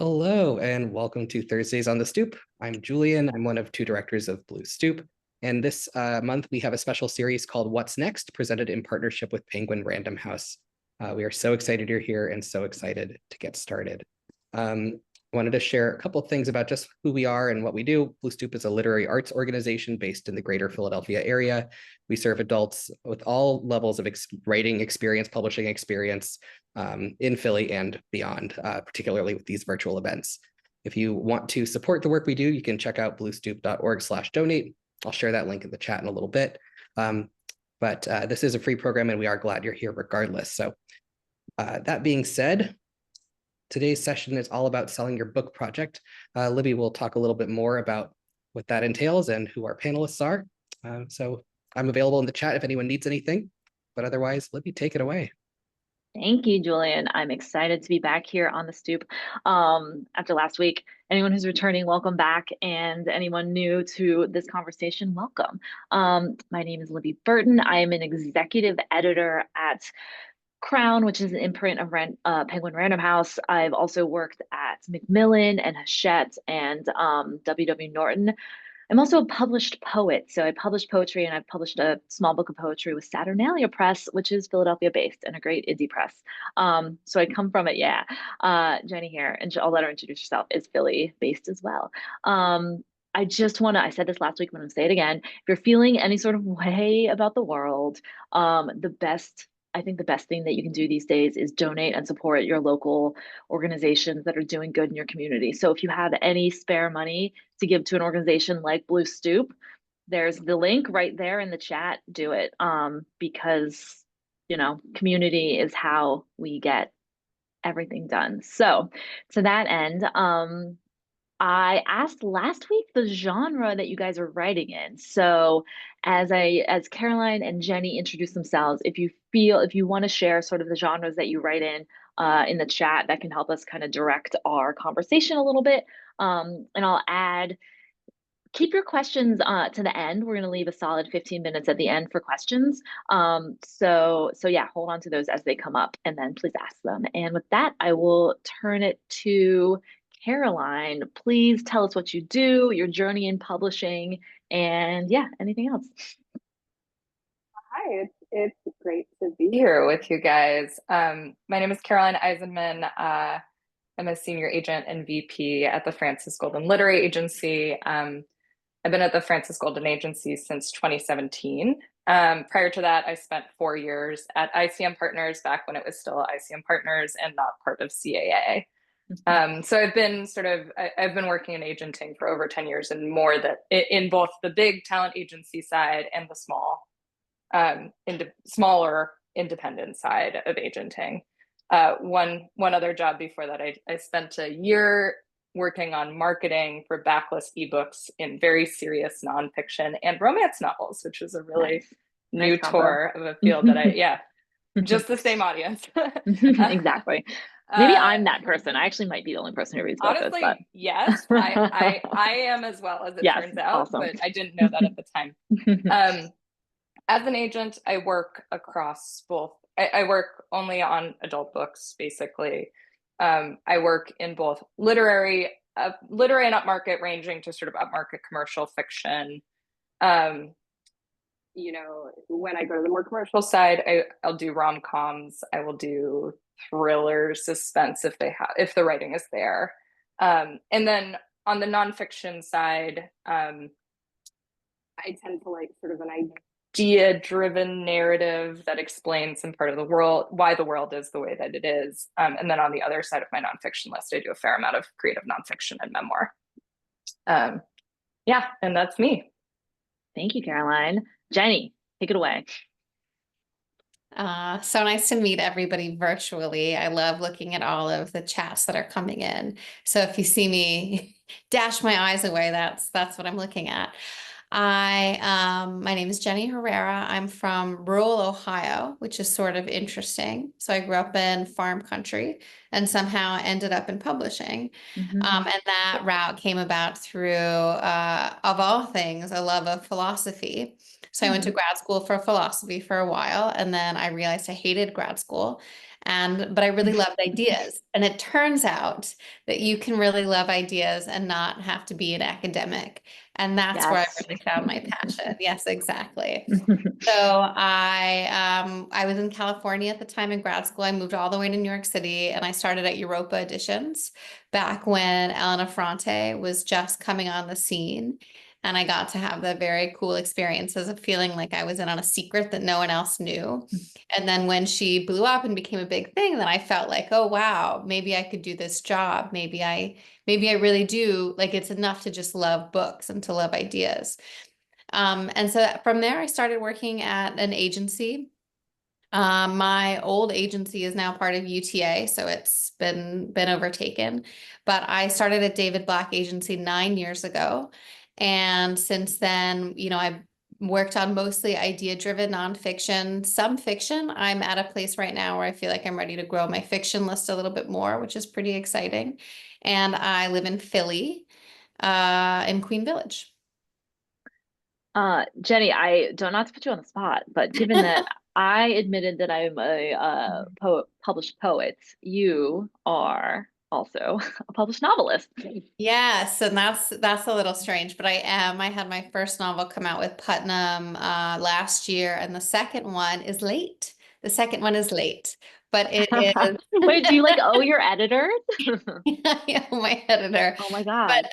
Hello, and welcome to Thursdays on the Stoop. I'm Julian. I'm one of two directors of Blue Stoop. And this month, we have a special series called What's Next, presented in partnership with Penguin Random House. We are so excited you're here and so excited to get started. I wanted to share a couple of things about just who we are and what we do. Blue Stoop is a literary arts organization based in the greater Philadelphia area. We serve adults with all levels of writing experience, publishing experience, in Philly and beyond, particularly with these virtual events. If you want to support the work we do, you can check out bluestoop.org/donate. I'll share that link in the chat in a little bit. But this is a free program and we are glad you're here regardless. So that being said, today's session is all about selling your book project. Libby will talk a little bit more about what that entails and who our panelists are. So I'm available in the chat if anyone needs anything, but otherwise, Libby, take it away. Thank you, Julian. I'm excited to be back here on the Stoop after last week. Anyone who's returning, welcome back. And anyone new to this conversation, welcome. My name is Libby Burton. I am an executive editor at Crown, which is an imprint of Penguin Random House. I've also worked at Macmillan and Hachette and W.W. Norton. I'm also a published poet. So I published poetry and I've published a small book of poetry with Saturnalia Press, which is Philadelphia based and a great indie press. So I come from it. Yeah. Jenny here, and I'll let her introduce herself, is Philly based as well. I just want to, I said this last week, but I'm going to say it again. If you're feeling any sort of way about the world, I think the best thing that you can do these days is donate and support your local organizations that are doing good in your community. So if you have any spare money to give to an organization like Blue Stoop, there's the link right there in the chat. Do it, because community is how we get everything done. So to that end, I asked last week the genre that you guys are writing in. So as Caroline and Jenny introduce themselves, if you want to share sort of the genres that you write in the chat, that can help us kind of direct our conversation a little bit. And I'll add, keep your questions to the end. We're going to leave a solid 15 minutes at the end for questions. So yeah, hold on to those as they come up and then please ask them. And with that, I will turn it to Caroline. Please tell us what you do, your journey in publishing, and yeah, anything else. Hi, it's great to be here with you guys. My name is Caroline Eisenman. I'm a senior agent and VP at the Francis Golden Literary Agency. I've been at the Francis Golden Agency since 2017. Prior to that, I spent 4 years at ICM Partners back when it was still ICM Partners and not part of CAA. So I've been working in agenting for over 10 years and more, that in both the big talent agency side and the smaller independent side of agenting. One other job before that, I spent a year working on marketing for backlist ebooks in very serious nonfiction and romance novels, which was a really new tour of a field that just the same audience. Exactly. Maybe I'm that person. I actually might be the only person who reads honestly, this. But... yes, I am as well, as it turns out, awesome. But I didn't know that at the time. As an agent, I work across both. I work only on adult books, basically. I work in both literary and upmarket, ranging to sort of upmarket commercial fiction. When I go to the more commercial side, I'll do rom-coms. I will do thrillers, suspense if the writing is there. And then on the nonfiction side, I tend to like sort of an idea-driven narrative that explains some part of the world, why the world is the way that it is. And then on the other side of my nonfiction list, I do a fair amount of creative nonfiction and memoir. And that's me. Thank you, Caroline. Jenny, take it away. So nice to meet everybody virtually. I love looking at all of the chats that are coming in. So if you see me dash my eyes away, that's what I'm looking at. My name is Jenny Herrera. I'm from rural Ohio, which is sort of interesting. So I grew up in farm country and somehow ended up in publishing. And that route came about through, of all things, a love of philosophy. So I went to grad school for philosophy for a while, and then I realized I hated grad school. but I really loved ideas. And it turns out that you can really love ideas and not have to be an academic. And that's where I Yes. really found my passion. Yes, exactly. So I was in California at the time in grad school. I moved all the way to New York City, and I started at Europa Editions back when Elena Ferrante was just coming on the scene. And I got to have the very cool experiences of feeling like I was in on a secret that no one else knew. And then when she blew up and became a big thing, then I felt like, oh wow, maybe I could do this job. Maybe I really do, like, it's enough to just love books and to love ideas. And so from there, I started working at an agency. My old agency is now part of UTA, so it's been overtaken. But I started at David Black Agency 9 years ago. And since then, I've worked on mostly idea-driven nonfiction, some fiction. I'm at a place right now where I feel like I'm ready to grow my fiction list a little bit more, which is pretty exciting. And I live in Philly, in Queen Village. Jenny, I don't not to put you on the spot, but given that I admitted that I'm a published poet, you are also a published novelist. Yes, and that's a little strange, but I am. I had my first novel come out with Putnam last year, and the second one is late. The second one is late, but it is. Wait, do you like owe your editors? Yeah, my editor. Oh my God.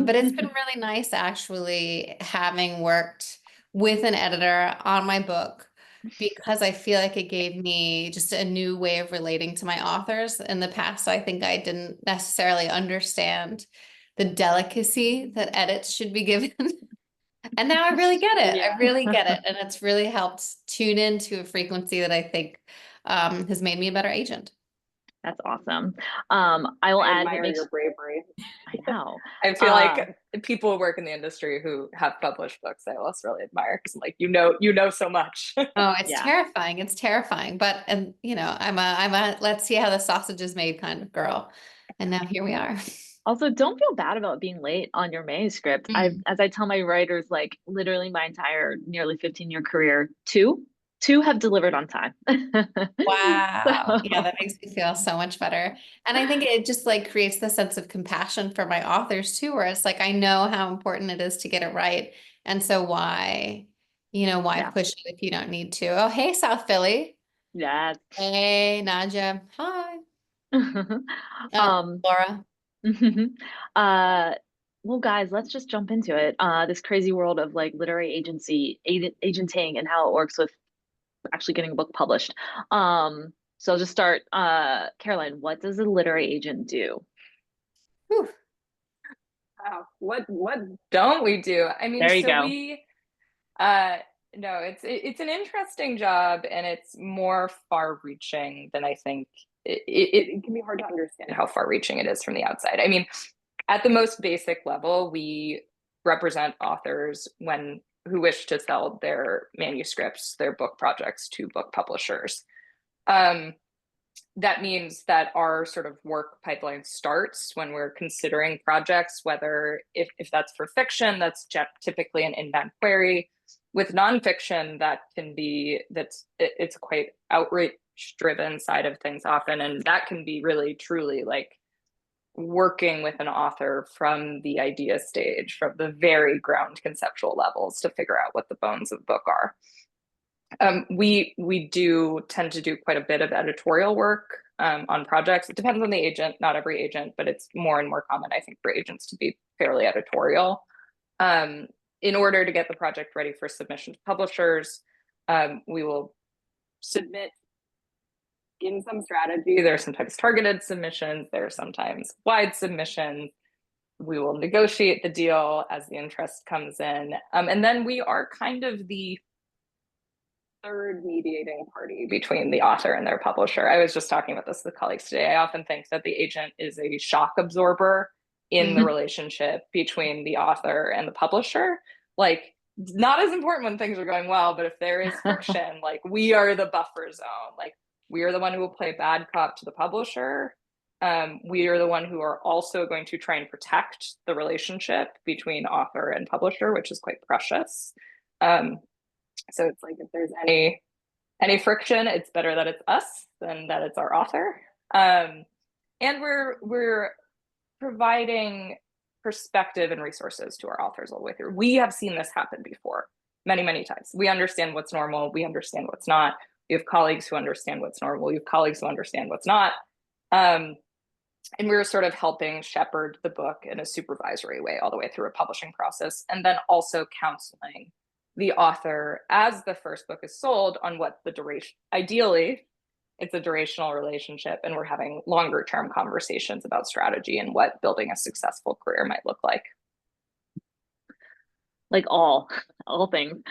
But it's been really nice actually having worked with an editor on my book, because I feel like it gave me just a new way of relating to my authors. In the past, I think I didn't necessarily understand the delicacy that edits should be given. And now I really get it. Yeah. I really get it. And it's really helped tune into a frequency that I think has made me a better agent. That's awesome. I will add admire your bravery. I know. I feel like people who work in the industry who have published books, I also really admire, because like you know so much. Oh, it's Yeah. terrifying. It's terrifying. But I'm a let's see how the sausage is made kind of girl. And now here we are. Also, don't feel bad about being late on your manuscript. As I tell my writers, like literally my entire nearly 15-year career, two have delivered on time. Wow. Yeah, that makes me feel so much better. And I think it just like creates the sense of compassion for my authors too, where it's like, I know how important it is to get it right. And so why Yeah. push it if you don't need to? Oh, hey, South Philly. Yes. Hey, Naja. Hi. Laura. Well, guys, let's just jump into it. This crazy world of like literary agenting and how it works with actually getting a book published. So I'll just start. Caroline, what does a literary agent do? Whew. Wow. What don't we do? I mean, There you so go. we no, it's an interesting job, and it's more far-reaching than I think. It can be hard to understand how far-reaching it is from the outside. I mean, at the most basic level, we represent authors who wish to sell their manuscripts, their book projects, to book publishers. That means that our sort of work pipeline starts when we're considering projects, whether if that's for fiction, that's typically an inbound query. With nonfiction, it's a quite outreach-driven side of things often, and that can be really truly like working with an author from the idea stage, from the very ground conceptual levels, to figure out what the bones of the book are. We do tend to do quite a bit of editorial work on projects. It depends on the agent, not every agent, but it's more and more common, I think, for agents to be fairly editorial. In order to get the project ready for submission to publishers, we will submit in some strategy. There are sometimes targeted submissions, there are sometimes wide submissions. We will negotiate the deal as the interest comes in. And then we are kind of the third mediating party between the author and their publisher. I was just talking about this with colleagues today. I often think that the agent is a shock absorber in the relationship between the author and the publisher. Like, not as important when things are going well, but if there is friction, like we are the buffer zone. Like, we are the one who will play bad cop to the publisher. We are the one who are also going to try and protect the relationship between author and publisher, which is quite precious. So it's like, if there's any any friction, it's better that it's us than that it's our author. And we're providing perspective and resources to our authors all the way through. We have seen this happen before many, many times. We understand what's normal. We understand what's not. We have colleagues who understand what's normal. We have colleagues who understand what's not. And we were sort of helping shepherd the book in a supervisory way all the way through a publishing process, and then also counseling the author as the first book is sold on what the duration, ideally, it's a durational relationship, and we're having longer term conversations about strategy and what building a successful career might look like. Like all things,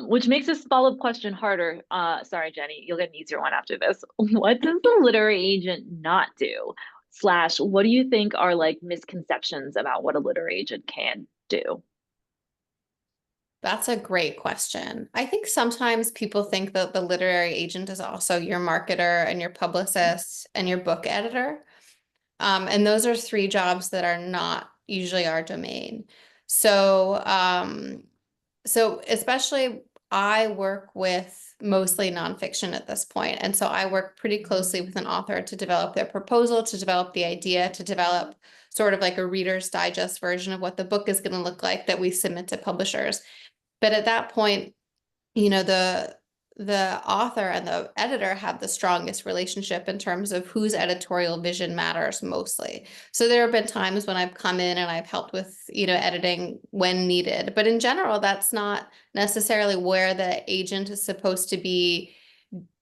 which makes this follow-up question harder. Sorry, Jenny, you'll get an easier one after this. What does the literary agent not do? / what do you think are like misconceptions about what a literary agent can do? That's a great question. I think sometimes people think that the literary agent is also your marketer and your publicist and your book editor. And those are three jobs that are not usually our domain. So, so especially I work with mostly nonfiction at this point. And so I work pretty closely with an author to develop their proposal, to develop the idea, to develop sort of like a Reader's Digest version of what the book is going to look like that we submit to publishers. But at that point, you know, the author and the editor have the strongest relationship in terms of whose editorial vision matters mostly. So there have been times when I've come in and I've helped with, you know, editing when needed. But in general, that's not necessarily where the agent is supposed to be,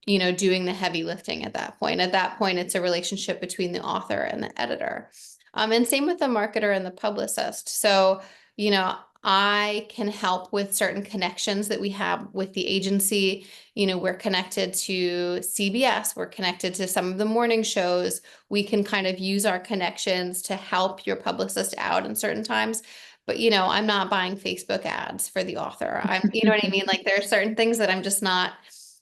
you know, doing the heavy lifting at that point. At that point, it's a relationship between the author and the editor. And same with the marketer and the publicist. So, you know, I can help with certain connections that we have with the agency. You know, we're connected to CBS, we're connected to some of the morning shows. We can kind of use our connections to help your publicist out in certain times. But, you know, I'm not buying Facebook ads for the author. You know what I mean? Like there are certain things that I'm just not,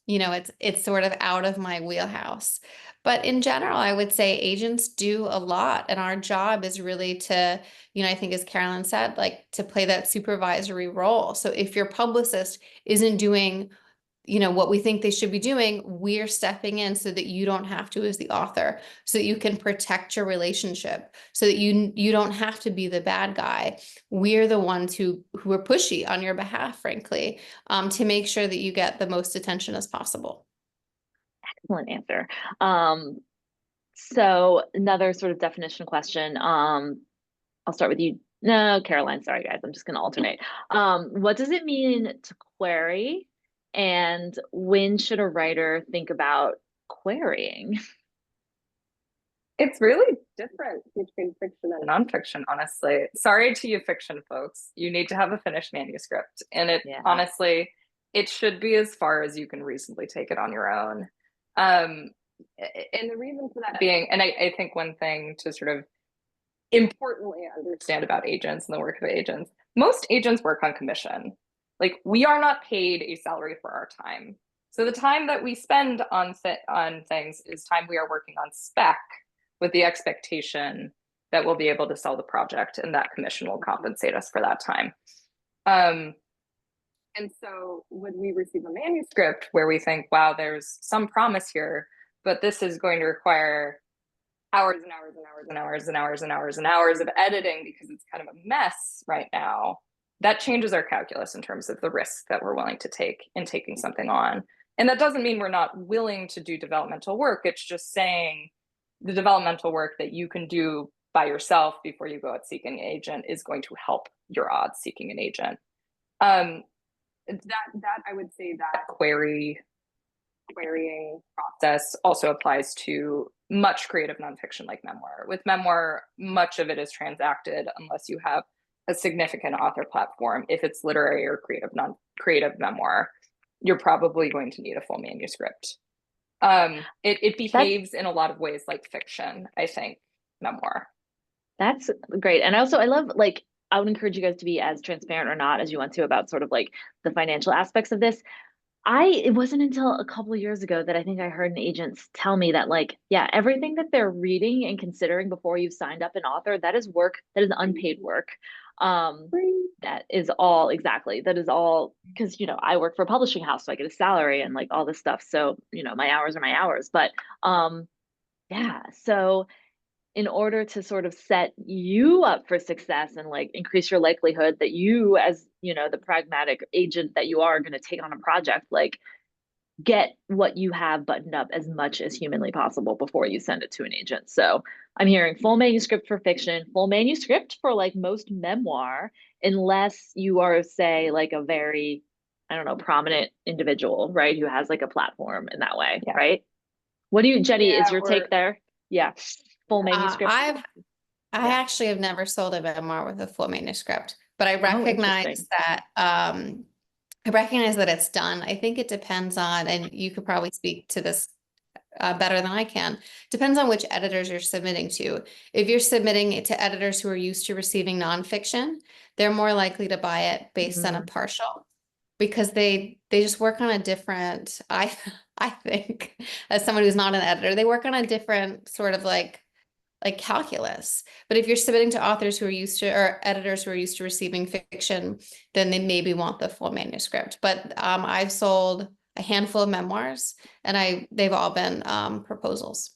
you know, it's sort of out of my wheelhouse. But in general, I would say agents do a lot. And our job is really to, you know, I think as Carolyn said, like to play that supervisory role. So if your publicist isn't doing, you know, what we think they should be doing, we're stepping in so that you don't have to as the author, so that you can protect your relationship, so that you don't have to be the bad guy. We're the ones who are pushy on your behalf, frankly, to make sure that you get the most attention as possible. Excellent answer. So another sort of definition question. I'll start with you. No, Caroline, sorry guys, I'm just gonna alternate. What does it mean to query? And when should a writer think about querying? It's really different between fiction and nonfiction, honestly. Sorry to you fiction folks. You need to have a finished manuscript. And honestly, it should be as far as you can reasonably take it on your own. And the reason for that being, and I think one thing to sort of importantly understand about agents and the work of agents, most agents work on commission. Like we are not paid a salary for our time. So the time that we spend on things is time we are working on spec with the expectation that we'll be able to sell the project and that commission will compensate us for that time. And so when we receive a manuscript where we think, wow, there's some promise here, but this is going to require hours and hours and hours and hours and hours and hours and hours of editing because it's kind of a mess right now, that changes our calculus in terms of the risk that we're willing to take in taking something on. And that doesn't mean we're not willing to do developmental work. It's just saying the developmental work that you can do by yourself before you go out seeking an agent is going to help your odds seeking an agent. That I would say that querying process also applies to much creative nonfiction like memoir. With memoir, much of it is transacted unless you have a significant author platform. If it's literary or creative memoir, you're probably going to need a full manuscript. It behaves in a lot of ways like fiction, I think, memoir. That's great. And also I love, like, I would encourage you guys to be as transparent or not as you want to about sort of like the financial aspects of this. It wasn't until a couple of years ago that I think I heard an agent tell me that, like, yeah, everything that they're reading and considering before you've signed up an author, that is work, that is unpaid work. That is all exactly. That is all because, you know, I work for a publishing house, so I get a salary and like all this stuff. So, you know, my hours are my hours. But yeah, so in order to sort of set you up for success and like increase your likelihood that you, as you know, the pragmatic agent that you are going to take on a project, like get what you have buttoned up as much as humanly possible before you send it to an agent. So I'm hearing full manuscript for fiction, full manuscript for like most memoir, unless you are, say, like a very, I don't know, prominent individual, right, who has like a platform in that way, right? What do you, Jenny, is your take there? Yeah, full manuscript. I actually have never sold a memoir with a full manuscript, but I recognize that it's done. I think it depends on, and you could probably speak to this better than I can, depends on which editors you're submitting to. If you're submitting it to editors who are used to receiving nonfiction, they're more likely to buy it based on a partial, because they just work on a different, I think, as someone who's not an editor, they work on a different sort of like calculus. But if you're submitting to authors who are used to, or editors who are used to receiving fiction, then they maybe want the full manuscript. But I've sold a handful of memoirs, and they've all been proposals.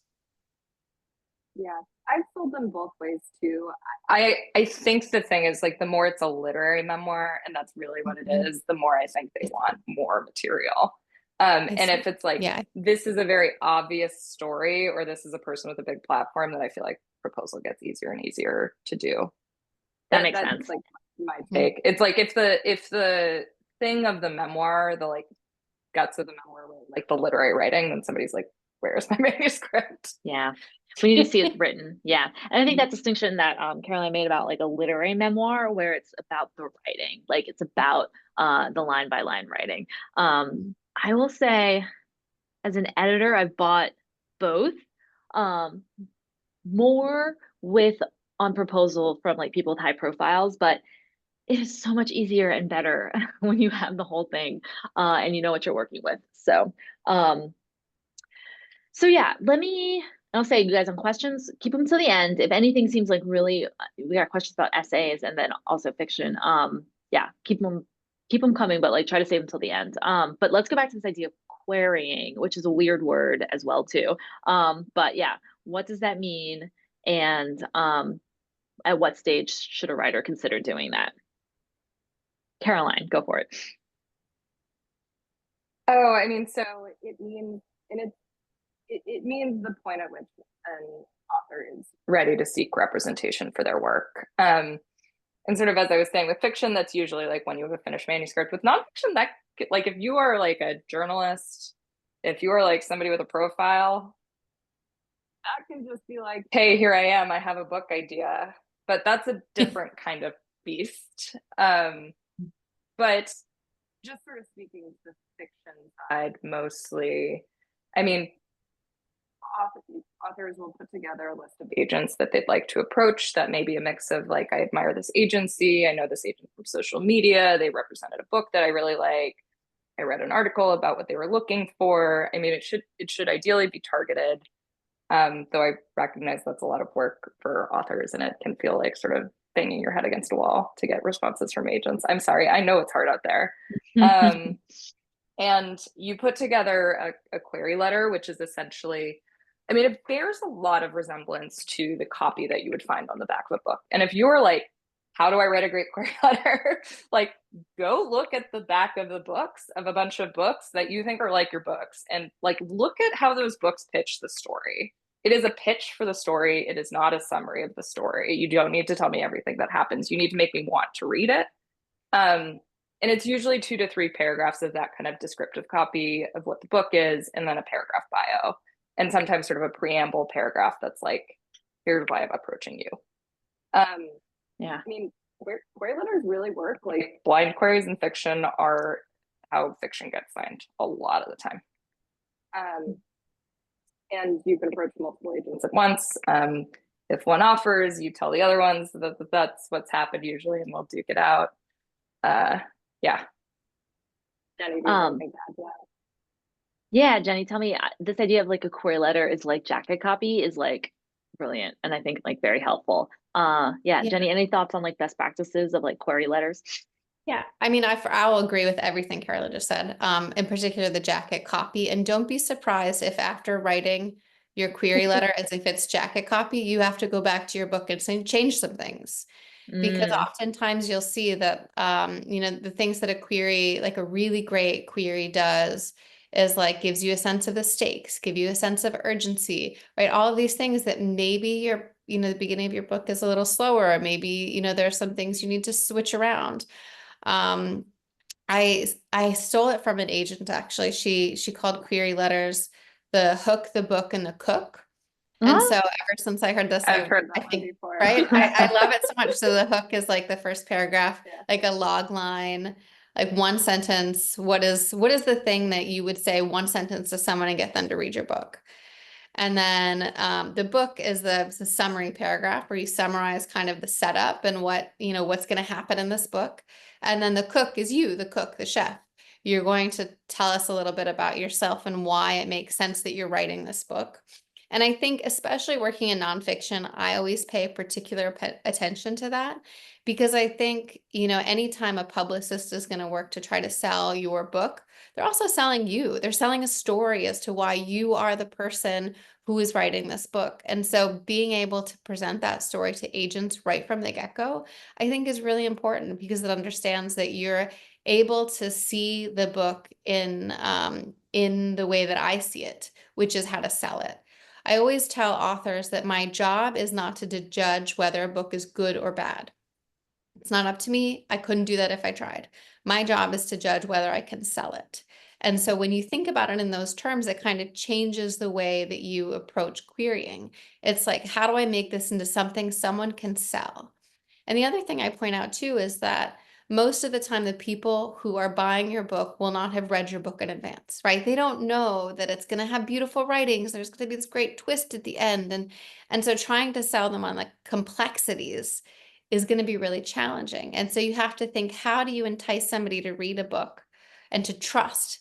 Yeah, I've sold them both ways too. I think the thing is, like, the more it's a literary memoir, and that's really what it is, the more I think they want more material. And if it's like, this is a very obvious story, or this is a person with a big platform, then I feel like proposal gets easier and easier to do. That makes sense. Like my take. It's like if the thing of the memoir, the like guts of the memoir, like the literary writing, then somebody's like, where's my manuscript? Yeah. We need to see it written. Yeah. And I think that distinction that Caroline made about like a literary memoir, where it's about the writing, like it's about the line by line writing. I will say, as an editor, I've bought both, more with on proposal from like people with high profiles, but it is so much easier and better when you have the whole thing and you know what you're working with. So yeah, I'll say, you guys have questions, keep them to the end. If anything seems like really, we got questions about essays and then also fiction. Yeah, keep them coming, but like try to save them till the end. But let's go back to this idea of querying, which is a weird word as well too. But yeah, what does that mean? And at what stage should a writer consider doing that? Caroline, go for it. Oh, I mean, so it means, and it means the point at which an author is ready to seek representation for their work. And sort of, as I was saying, with fiction, that's usually like when you have a finished manuscript. With nonfiction, that, like, if you are like a journalist, if you are like somebody with a profile, that can just be like, hey, here I am, I have a book idea. But that's a different kind of beast. But just sort of speaking to the fiction side mostly, I mean, authors will put together a list of agents that they'd like to approach. That may be a mix of like, I admire this agency, I know this agent from social media, they represented a book that I really like, I read an article about what they were looking for. I mean, it should ideally be targeted, though I recognize that's a lot of work for authors, and it can feel like sort of banging your head against a wall to get responses from agents. I'm sorry, I know it's hard out there. And you put together a query letter, which is essentially, I mean, it bears a lot of resemblance to the copy that you would find on the back of a book. And if you're like, how do I write a great query letter? Like, go look at the back of the books, of a bunch of books that you think are like your books, and like, look at how those books pitch the story. It is a pitch for the story. It is not a summary of the story. You don't need to tell me everything that happens. You need to make me want to read it. And it's usually 2 to 3 paragraphs of that kind of descriptive copy of what the book is, and then a paragraph bio, and sometimes sort of a preamble paragraph that's like, here's why I'm approaching you. Yeah. I mean, query letters really work. Like, blind queries in fiction are how fiction gets signed a lot of the time. And you can approach multiple agents at once. If one offers, you tell the other ones that that's what's happened usually, and we'll duke it out. Yeah. Jenny, do you have anything to add to that? Yeah, Jenny, tell me, this idea of like a query letter is like jacket copy is like brilliant. And I think like very helpful. Yeah, Jenny, any thoughts on like best practices of like query letters? Yeah, I mean, I'll agree with everything Carla just said, in particular the jacket copy. And don't be surprised if after writing your query letter, as if it's jacket copy, you have to go back to your book and change some things. Because oftentimes you'll see that, the things that a query, like a really great query does is like gives you a sense of the stakes, give you a sense of urgency, right? All of these things that maybe the beginning of your book is a little slower, or maybe, there are some things you need to switch around. I stole it from an agent, actually. She called query letters the hook, the book, and the cook. And so ever since I heard this, I've heard that before. Right? I love it so much. So the hook is like the first paragraph, like a log line, like one sentence. What is the thing that you would say one sentence to someone and get them to read your book? And then the book is the summary paragraph where you summarize kind of the setup and what's going to happen in this book. And then the cook is you, the cook, the chef. You're going to tell us a little bit about yourself and why it makes sense that you're writing this book. And I think especially working in nonfiction, I always pay particular attention to that, because I think, anytime a publicist is going to work to try to sell your book, they're also selling you. They're selling a story as to why you are the person who is writing this book. And so being able to present that story to agents right from the get-go, I think is really important, because it understands that you're able to see the book in the way that I see it, which is how to sell it. I always tell authors that my job is not to judge whether a book is good or bad. It's not up to me. I couldn't do that if I tried. My job is to judge whether I can sell it. And so when you think about it in those terms, it kind of changes the way that you approach querying. It's like, how do I make this into something someone can sell? And the other thing I point out too is that most of the time, the people who are buying your book will not have read your book in advance, right? They don't know that it's going to have beautiful writings. There's going to be this great twist at the end. And so trying to sell them on like complexities is going to be really challenging. And so you have to think, how do you entice somebody to read a book and to trust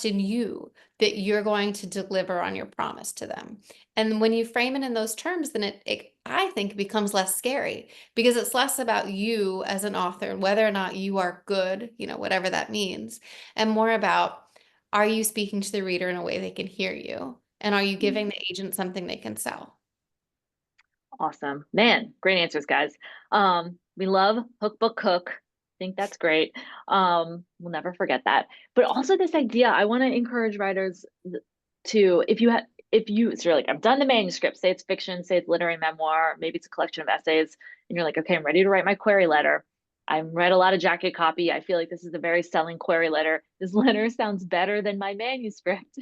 in you that you're going to deliver on your promise to them? And when you frame it in those terms, then it I think becomes less scary, because it's less about you as an author and whether or not you are good, whatever that means, and more about, are you speaking to the reader in a way they can hear you? And are you giving the agent something they can sell? Awesome. Man, great answers, guys. We love hook, book, cook. I think that's great. We'll never forget that. But also this idea, I want to encourage writers to, if you're like, I've done the manuscript, say it's fiction, say it's literary memoir, maybe it's a collection of essays, and you're like, okay, I'm ready to write my query letter. I've read a lot of jacket copy. I feel like this is a very selling query letter. This letter sounds better than my manuscript.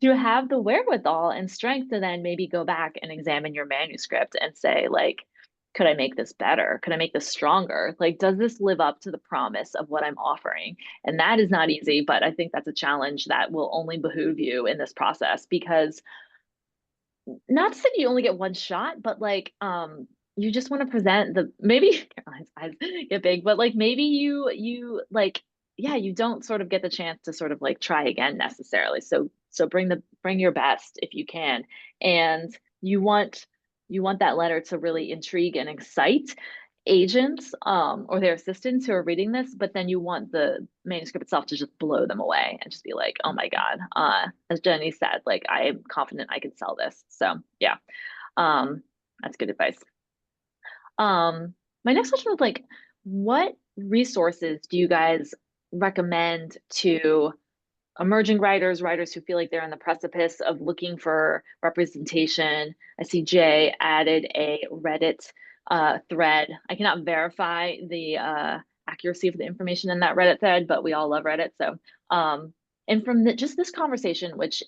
You have the wherewithal and strength to then maybe go back and examine your manuscript and say, like, could I make this better? Could I make this stronger? Like, does this live up to the promise of what I'm offering? And that is not easy, but I think that's a challenge that will only behoove you in this process, because not to say you only get one shot, but like, you just want to present maybe eyes get big, but like maybe you like, yeah, you don't sort of get the chance to sort of like try again necessarily. So bring your best if you can. And you want that letter to really intrigue and excite agents or their assistants who are reading this, but then you want the manuscript itself to just blow them away and just be like, oh my God, as Jenny said, like, I am confident I can sell this. So yeah, that's good advice. My next question was like, what resources do you guys recommend to emerging writers who feel like they're on the precipice of looking for representation? I see Jay added a Reddit thread. I cannot verify the accuracy of the information in that Reddit thread, but we all love Reddit. So, and from just this conversation, which,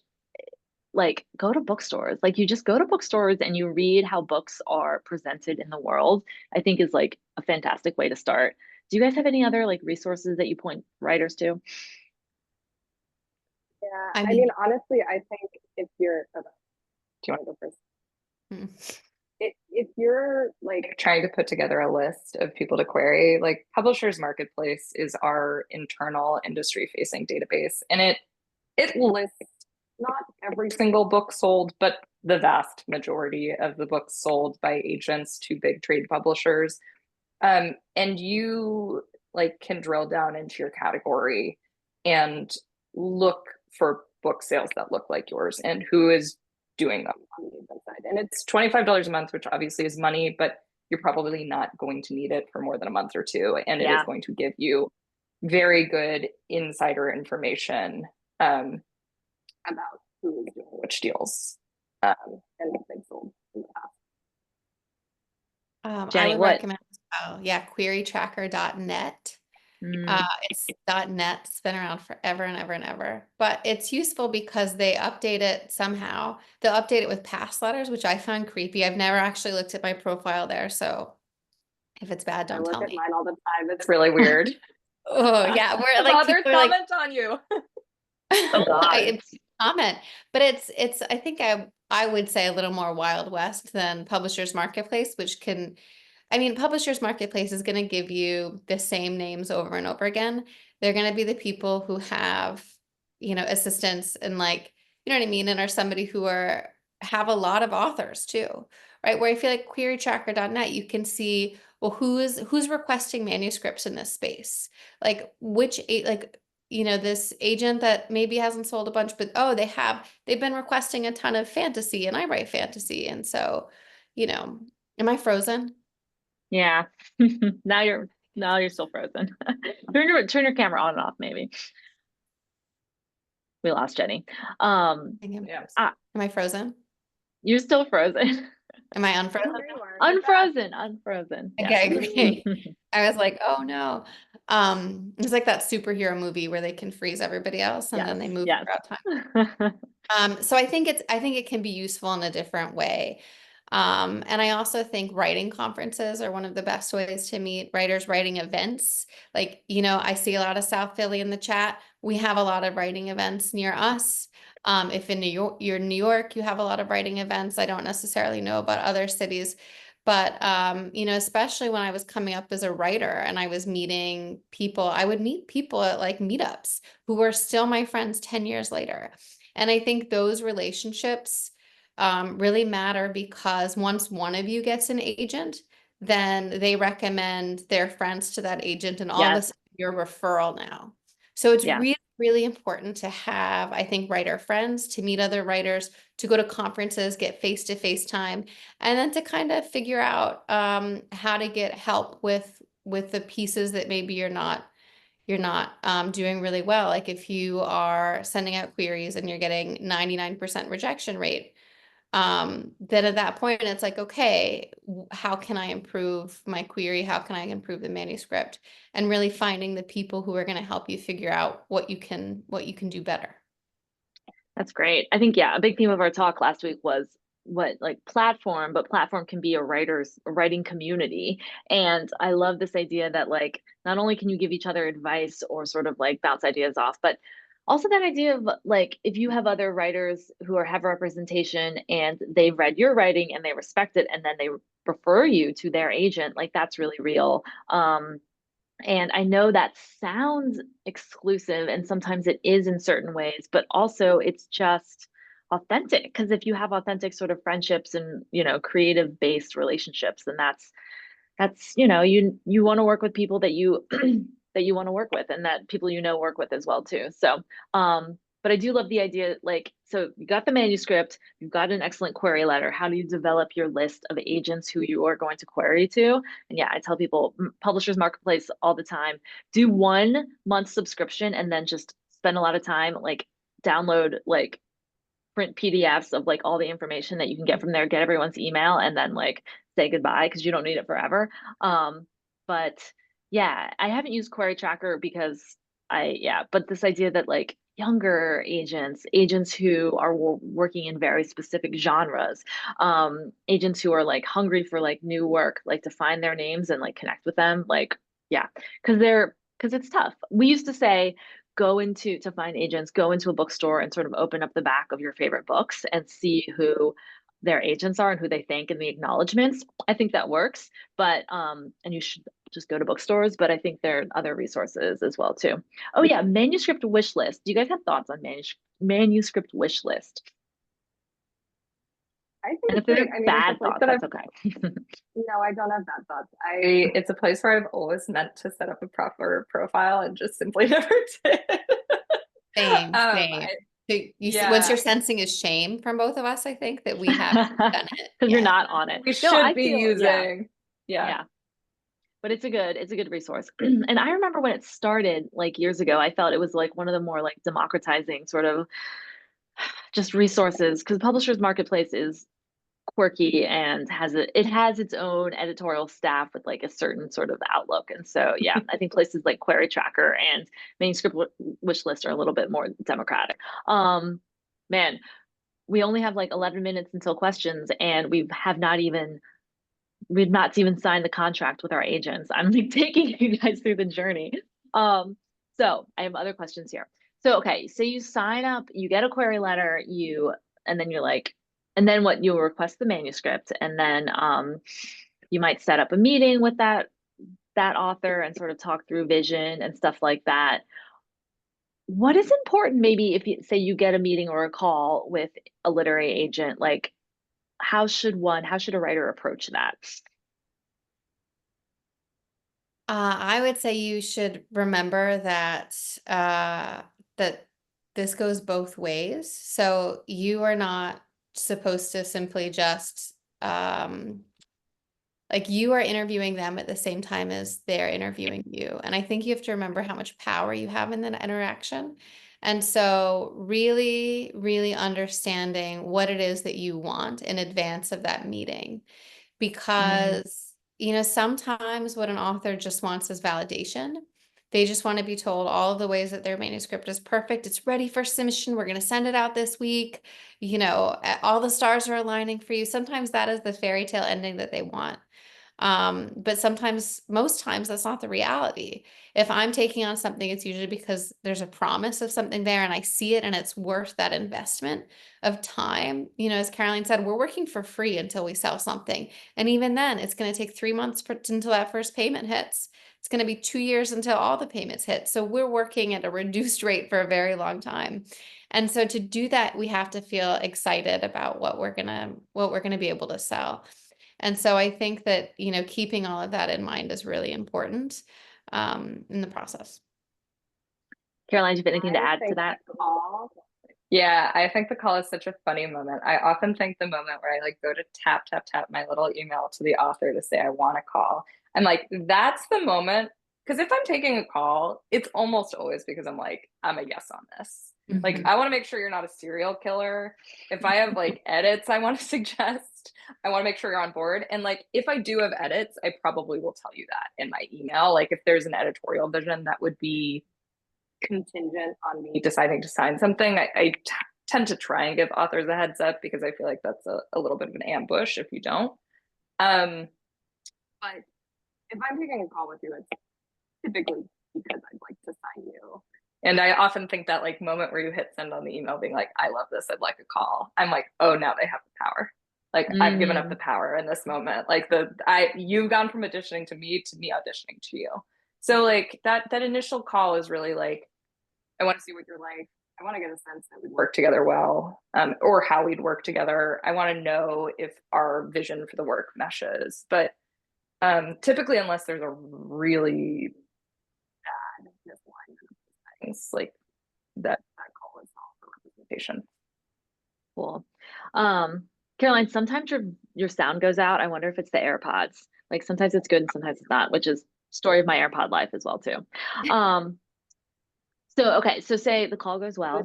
like, go to bookstores, like, you just go to bookstores and you read how books are presented in the world, I think is like a fantastic way to start. Do you guys have any other like resources that you point writers to? Yeah, I mean, honestly, I think if you're, do you want to go first? If you're like trying to put together a list of people to query, like Publishers Marketplace is our internal industry facing database, and it lists not every single book sold, but the vast majority of the books sold by agents to big trade publishers. And you like can drill down into your category and look for book sales that look like yours and who is doing them on the event side. And it's $25 a month, which obviously is money, but you're probably not going to need it for more than a month or two. And it is going to give you very good insider information about who is doing which deals and what they've sold in the past. Jenny, I would recommend, querytracker.net. It's .net. It's been around forever and ever and ever, but it's useful because they update it somehow. They'll update it with past letters, which I find creepy. I've never actually looked at my profile there, so if it's bad, don't tell me. I look at mine all the time. It's really weird. Oh yeah, we're like others comment on you. Comment, but it's I think I would say a little more Wild West than Publishers Marketplace, which can, I mean, Publishers Marketplace is going to give you the same names over and over again. They're going to be the people who have, assistants and like, you know what I mean? And are somebody who have a lot of authors too, right? Where I feel like querytracker.net, you can see, well, who's requesting manuscripts in this space? Like this agent that maybe hasn't sold a bunch, but they've been requesting a ton of fantasy and I write fantasy. And so, am I frozen? Yeah. Now you're still frozen. Turn your camera on and off, maybe. We lost Jenny. Am I frozen? You're still frozen. Am I unfrozen? Unfrozen. Okay, great. I was like, oh no. It's like that superhero movie where they can freeze everybody else and then they move throughout time. So I think it can be useful in a different way. And I also think writing conferences are one of the best ways to meet writers, writing events. Like, I see a lot of South Philly in the chat. We have a lot of writing events near us. If in you're in New York, you have a lot of writing events. I don't necessarily know about other cities, but, especially when I was coming up as a writer and I was meeting people, I would meet people at like meetups who were still my friends 10 years later. And I think those relationships really matter because once one of you gets an agent, then they recommend their friends to that agent and all of a sudden you're a referral now. So it's really, really important to have, I think, writer friends, to meet other writers, to go to conferences, get face-to-face time, and then to kind of figure out how to get help with the pieces that maybe you're not doing really well. Like if you are sending out queries and you're getting 99% rejection rate, then at that point it's like, okay, how can I improve my query? How can I improve the manuscript? And really finding the people who are going to help you figure out what you can do better. That's great. I think, a big theme of our talk last week was platform, but platform can be a writing community. And I love this idea that like, not only can you give each other advice or sort of like bounce ideas off, but also that idea of like, if you have other writers who have representation and they've read your writing and they respect it, and then they refer you to their agent, like that's really real. And I know that sounds exclusive and sometimes it is in certain ways, but also it's just authentic. Because if you have authentic sort of friendships and, creative based relationships, then that's, you want to work with people that you that you want to work with and that people work with as well too. So but I do love the idea, like, so you got the manuscript, you've got an excellent query letter. How do you develop your list of agents who you are going to query to? And I tell people, Publishers Marketplace all the time, do 1 month subscription and then just spend a lot of time, like download like print PDFs of like all the information that you can get from there, get everyone's email, and then like say goodbye because you don't need it forever. But I haven't used Query Tracker because but this idea that like younger agents who are working in very specific genres, agents who are like hungry for like new work, like to find their names and like connect with them, like because it's tough. We used to say to find agents, go into a bookstore and sort of open up the back of your favorite books and see who their agents are and who they thank in the acknowledgements. I think that works, but and you should just go to bookstores, but I think there are other resources as well too. Oh yeah, manuscript wish list. Do you guys have thoughts on manuscript wish list? I think And if they're it's bad a place thoughts, that that's okay. no, I don't have bad thoughts. It's a place where I've always meant to set up a proper profile and just simply never did. Same. So what you're sensing is shame from both of us, I think, that we haven't done it. Because you're not on it. We should be using. Yeah. But it's a good resource. And I remember when it started like years ago, I felt it was like one of the more like democratizing sort of just resources, because Publishers Marketplace is quirky and it has its own editorial staff with like a certain sort of outlook. And so yeah, I think places like Query Tracker and Manuscript Wishlist are a little bit more democratic. Man, we only have like 11 minutes until questions, and we've not even signed the contract with our agents. I'm like taking you guys through the journey. So I have other questions here. So, okay, so you sign up, you get a query letter, and then you're like, and then what, you'll request the manuscript, and then you might set up a meeting with that author and sort of talk through vision and stuff like that. What is important, maybe if you say you get a meeting or a call with a literary agent, like how should a writer approach that? I would say you should remember that that this goes both ways. So you are not supposed to simply just like, you are interviewing them at the same time as they're interviewing you. And I think you have to remember how much power you have in that interaction. And so really, really understanding what it is that you want in advance of that meeting. Because, sometimes what an author just wants is validation. They just want to be told all of the ways that their manuscript is perfect. It's ready for submission. We're going to send it out this week. All the stars are aligning for you. Sometimes that is the fairy tale ending that they want. But most times that's not the reality. If I'm taking on something, it's usually because there's a promise of something there and I see it and it's worth that investment of time. As Caroline said, we're working for free until we sell something. And even then it's going to take 3 months until that first payment hits. It's going to be 2 years until all the payments hit. So we're working at a reduced rate for a very long time. And so to do that, we have to feel excited about what we're going to be able to sell. And so I think that, keeping all of that in mind is really important in the process. Caroline, do you have anything to add to that? Yeah, I think the call is such a funny moment. I often think the moment where I like go to tap my little email to the author to say I want to call. I'm like, that's the moment. Because if I'm taking a call, it's almost always because I'm like, I'm a yes on this. Mm-hmm. Like, I want to make sure you're not a serial killer. If I have like edits I want to suggest, I want to make sure you're on board. And like, if I do have edits, I probably will tell you that in my email. Like, if there's an editorial vision that would be contingent on me deciding to sign something, I tend to try and give authors a heads up, because I feel like that's a little bit of an ambush if you don't. But if I'm taking a call with you, it's typically because I'd like to sign you. And I often think that like moment where you hit send on the email being like, I love this, I'd like a call. I'm like, oh, now they have the power. Like I've given up the power in this moment. Like you've gone from auditioning to me auditioning to you. So like that initial call is really like, I want to see what you're like. I want to get a sense that we'd work together well, or how we'd work together. I want to know if our vision for the work meshes. But typically, unless there's a really bad misalignment of things, like that call is not for representation. Cool. Caroline, sometimes your sound goes out. I wonder if it's the AirPods. Like sometimes it's good and sometimes it's not, which is story of my AirPod life as well too. So say the call goes well.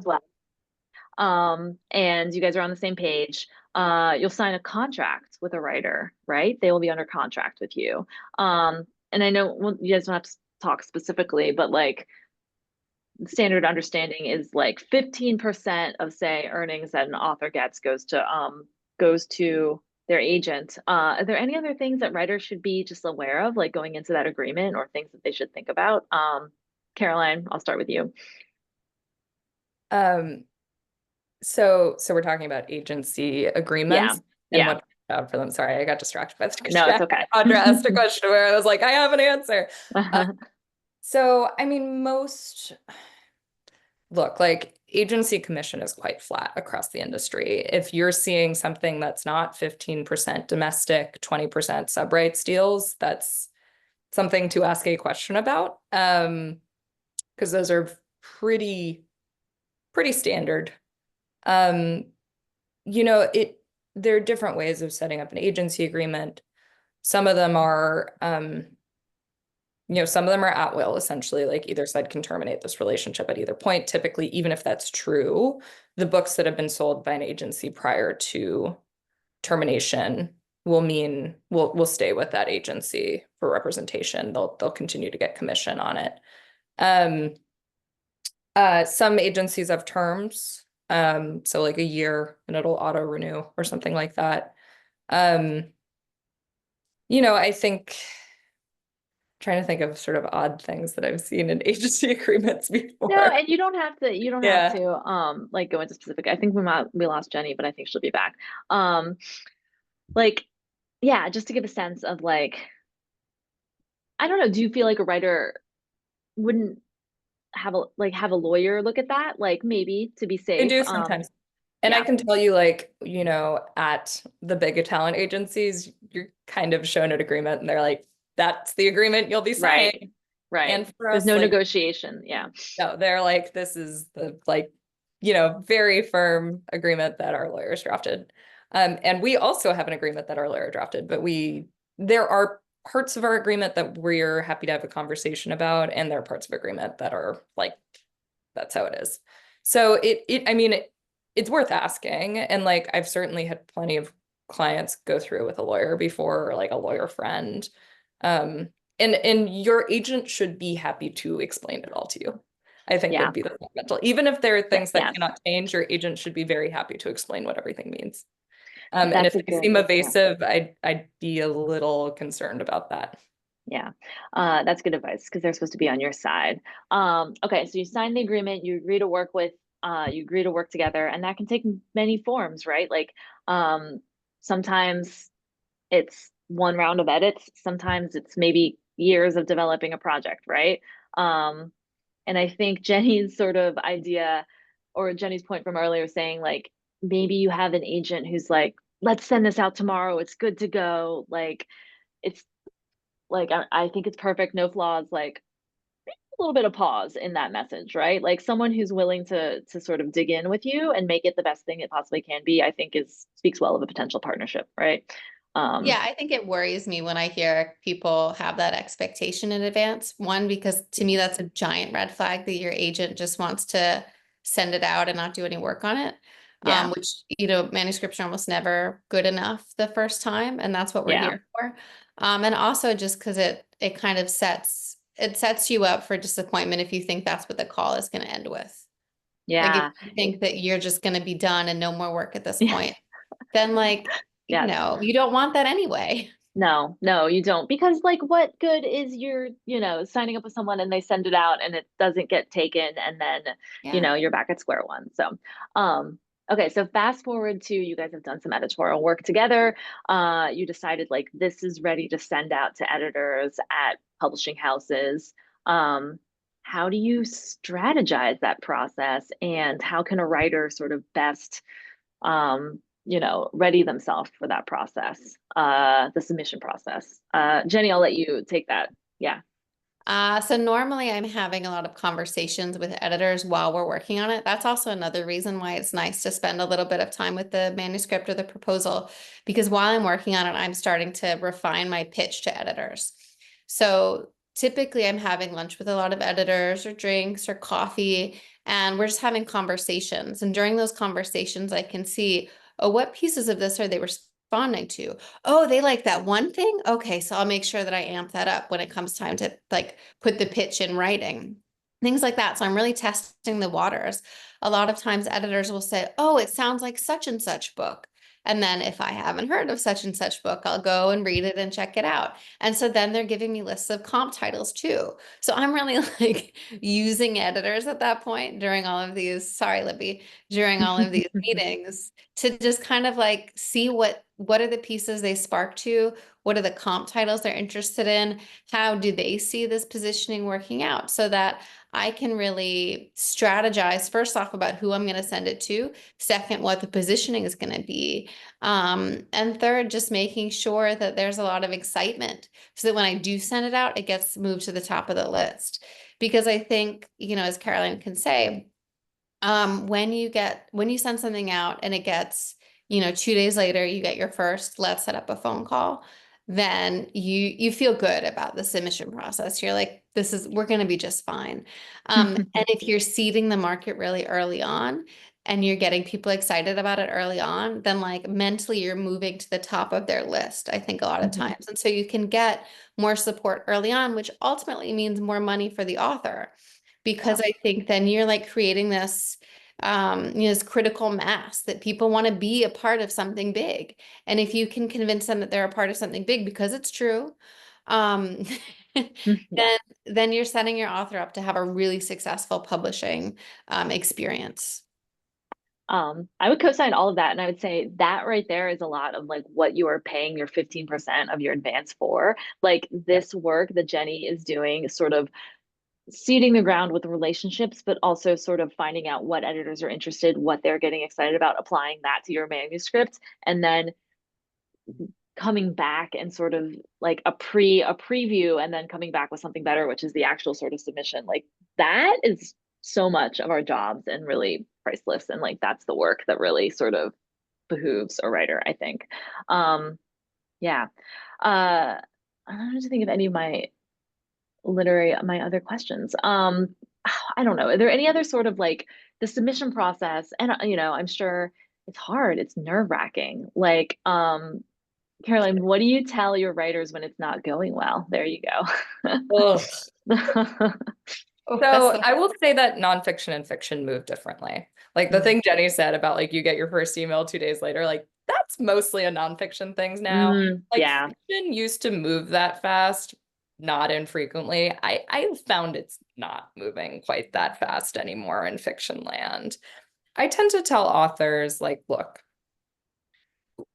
And you guys are on the same page. You'll sign a contract with a writer, right? They will be under contract with you. And I know you guys don't have to talk specifically, but like standard understanding is like 15% of say earnings that an author gets goes to their agent. Are there any other things that writers should be just aware of, like going into that agreement, or things that they should think about? Caroline, I'll start with you. So we're talking about agency agreements and what out for them. Sorry, I got distracted by the question. No, it's okay. Audra asked a question where I was like, I have an answer. So I mean, look, like agency commission is quite flat across the industry. If you're seeing something that's not 15% domestic, 20% sub rights deals, that's something to ask a question about. Because those are pretty standard. You know, there are different ways of setting up an agency agreement. Some of them are, you know, some of them are at will, essentially, like either side can terminate this relationship at either point. Typically, even if that's true, the books that have been sold by an agency prior to termination will stay with that agency for representation. They'll continue to get commission on it. Some agencies have terms, so like a year, and it'll auto renew or something like that. You know, I think, trying to think of sort of odd things that I've seen in agency agreements before. No, and you don't have to, Yeah. like go into specific. I think we lost Jenny, but I think she'll be back. Like, yeah, just to give a sense of like, I don't know, do you feel like a writer wouldn't have a lawyer look at that? Like maybe to be They safe. do sometimes. And I Yeah. can tell you, like, you know, at the big talent agencies, you're kind of shown an agreement and they're like, that's the agreement you'll be signing. Right. And for There's us, no like, negotiation. Yeah. no, they're like, this is the, like, you know, very firm agreement that our lawyers drafted. And we also have an agreement that our lawyer drafted, but there are parts of our agreement that we're happy to have a conversation about, and there are parts of agreement that are like, that's how it is. So I mean, it's worth asking. And like, I've certainly had plenty of clients go through with a lawyer before, or like a lawyer friend. And your agent should be happy to explain it all to you. I think Yeah. would be the fundamental. Even if there are things that Yes. cannot change, your agent should be very happy to explain what everything means. And That's if they seem evasive, I'd be a little concerned about that. Yeah, that's good advice because they're supposed to be on your side. Okay, so you sign the agreement, you agree to work together, and that can take many forms, right? Like, sometimes it's one round of edits, sometimes it's maybe years of developing a project, right? And I think Jenny's sort of idea, or Jenny's point from earlier, saying like maybe you have an agent who's like, let's send this out tomorrow, it's good to go, like it's like I think it's perfect, no flaws, like a little bit of pause in that message, right? Like someone who's willing to sort of dig in with you and make it the best thing it possibly can be, I think speaks well of a potential partnership, right? Yeah, I think it worries me when I hear people have that expectation in advance. One, because to me, that's a giant red flag that your agent just wants to send it out and not do any work on it. Yeah. Which, you know, manuscripts are almost never good enough the first time, and that's what we're here for. And also just because it kind of sets you up for disappointment if you think that's what the call is going to end with. Yeah. Like if you think that you're just going to be done and no more work at this point, then like, Yes. you know, you don't want that anyway. No, you don't. Because like what good is your, signing up with someone and they send it out and it doesn't get taken and then, you're back at square one. So, okay, so fast forward to you guys have done some editorial work together. You decided like this is ready to send out to editors at publishing houses. How do you strategize that process and how can a writer sort of best ready themselves for that process, the submission process? Jenny, I'll let you take that. Yeah. So normally I'm having a lot of conversations with editors while we're working on it. That's also another reason why it's nice to spend a little bit of time with the manuscript or the proposal, because while I'm working on it, I'm starting to refine my pitch to editors. So typically I'm having lunch with a lot of editors or drinks or coffee, and we're just having conversations. And during those conversations, I can see, oh, what pieces of this are they responding to? Oh, they like that one thing. Okay, so I'll make sure that I amp that up when it comes time to like put the pitch in writing, things like that. So I'm really testing the waters. A lot of times editors will say, oh, it sounds like such and such book. And then if I haven't heard of such and such book, I'll go and read it and check it out. And so then they're giving me lists of comp titles too. So I'm really like using editors at that point during all of these, sorry, Libby, during all of these meetings to just kind of like see what what are the pieces they spark to? What are the comp titles they're interested in? How do they see this positioning working out, so that I can really strategize first off about who I'm going to send it to, second, what the positioning is going to be, and third, just making sure that there's a lot of excitement so that when I do send it out, it gets moved to the top of the list. Because I think, as Caroline can say, when you send something out and it gets, 2 days later, you get your first, let's set up a phone call, then you feel good about the submission process. You're like, we're going to be just fine. And if you're seeding the market really early on and you're getting people excited about it early on, then like mentally you're moving to the top of their list, I think, a lot of times. And so you can get more support early on, which ultimately means more money for the author. Because I think then you're like creating this, this critical mass that people want to be a part of something big. And if you can convince them that they're a part of something big, because it's true, then you're setting your author up to have a really successful publishing experience. I would co-sign all of that. And I would say that right there is a lot of like what you are paying your 15% of your advance for. Like this work that Jenny is doing is sort of seeding the ground with the relationships, but also sort of finding out what editors are interested, what they're getting excited about, applying that to your manuscript, and then coming back and sort of like a preview, and then coming back with something better, which is the actual sort of submission. Like that is so much of our jobs and really priceless. And like that's the work that really sort of behooves a writer, I think. Yeah. I don't know to think of any of my other questions. I don't know. Are there any other sort of like the submission process? And I'm sure it's hard. It's nerve-wracking. Like, Caroline, what do you tell your writers when it's not going well? There you go. So I will say that nonfiction and fiction move differently. Like the thing Jenny said about like you get your first email 2 days later, like that's mostly a nonfiction things now. Like fiction used to move that fast, not infrequently. I found it's not moving quite that fast anymore in fiction land. I tend to tell authors like, look,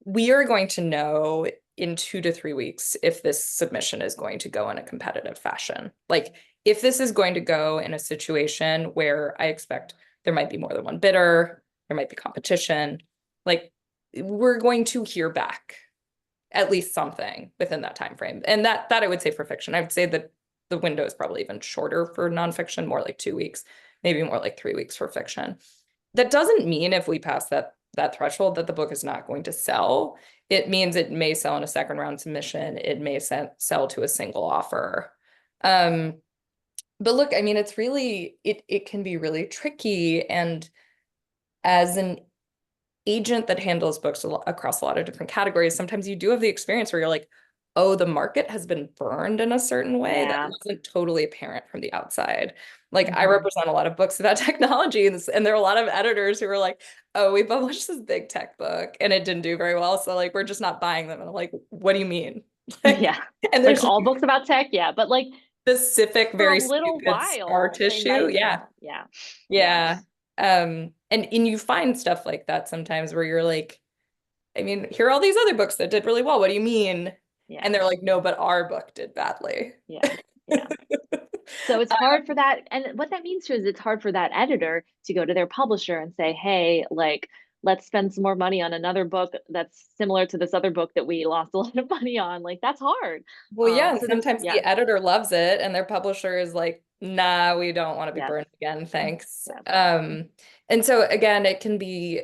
we are going to know in 2 to 3 weeks if this submission is going to go in a competitive fashion. Like if this is going to go in a situation where I expect there might be more than one bidder, there might be competition, like we're going to hear back at least something within that time frame. And that I would say for fiction. I would say that the window is probably even shorter for nonfiction, more like 2 weeks, maybe more like 3 weeks for fiction. That doesn't mean if we pass that threshold that the book is not going to sell. It means it may sell in a second round submission. It may sell to a single offer. But look, I mean, it's really, it can be really tricky. And as an agent that handles books across a lot of different categories, sometimes you do have the experience where you're like, oh, the market has been burned in a certain way that wasn't totally apparent from the outside. Like I represent a lot of books about technology, and there are a lot of editors who are like, oh, we published this big tech book and it didn't do very well, so like we're just not buying them. And I'm like, what do you mean? Like, and there's like all books about tech, but like specific, very little stupid scar tissue. Yeah. And you find stuff like that sometimes where you're like, I mean, here are all these other books that did really well. What do you mean? And they're like, no, but our book did badly. So it's hard for that. And what that means too is it's hard for that editor to go to their publisher and say, hey, like, let's spend some more money on another book that's similar to this other book that we lost a lot of money on. Like, that's hard. Well, sometimes the editor loves it and their publisher is like, nah, we don't want to be burned again. Thanks. And so again, it can be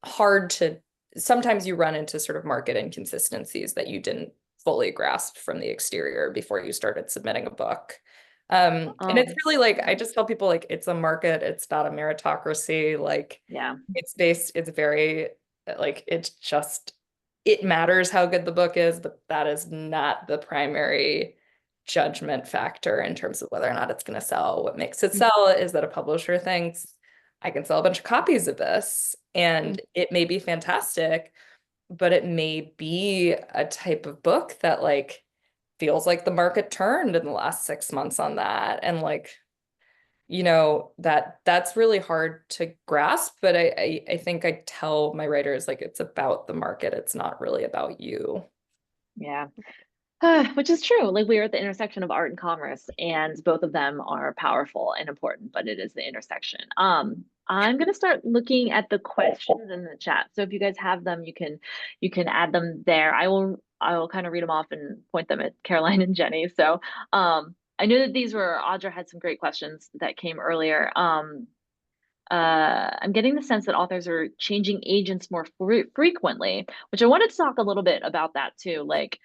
hard to, sometimes you run into sort of market inconsistencies that you didn't fully grasp from the exterior before you started submitting a book. And it's really like, I just tell people like, it's a market, it's not a meritocracy. Like, it's very like, it matters how good the book is, but that is not the primary judgment factor in terms of whether or not it's going to sell. What makes it sell is that a publisher thinks I can sell a bunch of copies of this and it may be fantastic, but it may be a type of book that like feels like the market turned in the last 6 months on that. And like, you know, that's really hard to grasp, but I think I tell my writers, like, it's about the market. It's not really about you. Yeah. Which is true. Like we are at the intersection of art and commerce, and both of them are powerful and important, but it is the intersection. I'm gonna start looking at the questions in the chat. So if you guys have them, you can add them there. I will kind of read them off and point them at Caroline and Jenny. So I knew that these were Audra had some great questions that came earlier. I'm getting the sense that authors are changing agents more frequently, which I wanted to talk a little bit about that too. Like,